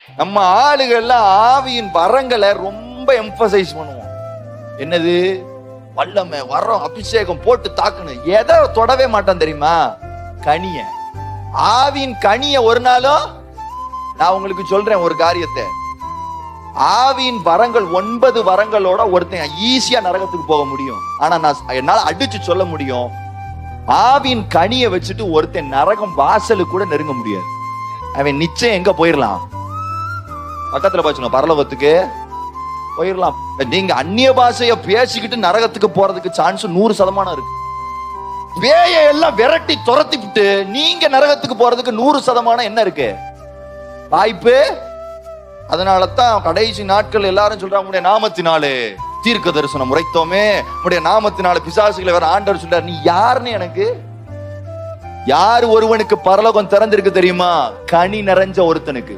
நம்ம ஆளுகள்லாம் ஆவியின் வரங்களை ரொம்ப எம்பசைஸ் பண்ணுவோம். என்னது? வல்லமை, வரம், அபிஷேகம் போட்டு தாக்குன்னு. எதை தொடவே மாட்டான் தெரியுமா? கனிய. ஆவியின் கனிய ஒரு நாளும். நான் உங்களுக்கு சொல்றேன் ஒரு காரியத்தை. ஆவியின் வரங்கள் 9 வரங்களோட ஒருத்தன் ஈஸியா நரகத்துக்கு போக முடியும். ஆனா நான் என்னால அடிச்சு சொல்ல முடியும், ஆவியின் கனியை வச்சுட்டு ஒருத்தன் நரகம் வாசலு கூட நெருங்க முடியாது. அவன் நிச்சயம் எங்க போயிடலாம்? பக்கத்துல பாச்சுங்க, பரலோகத்துக்கு போயிடலாம். நீங்க அந்நிய பாஷைய பேசிக்கிட்டு நரகத்துக்கு போறதுக்கு சான்ஸ் 100% இருக்கு. பேய எல்லாம் விரட்டி துரத்தி விட்டு நீங்க நரகத்துக்கு போறதுக்கு 100% என்ன இருக்கு? வாய்ப்பு. அதனாலதான் கடைசி நாட்கள் எல்லாரும் சொல்றாங்க, உடைய நாமத்தினாலே தீர்க்க தரிசனம் உரைத்தோமே, உடைய நாமத்தினால பிசாசுகளை வேற ஆண்டவர் சொல்றாரு. நீ யாருன்னு எனக்கு? யாரு ஒருவனுக்கு பரலோகம் திறந்திருக்கு தெரியுமா? கனி நிறைஞ்ச ஒருத்தனுக்கு.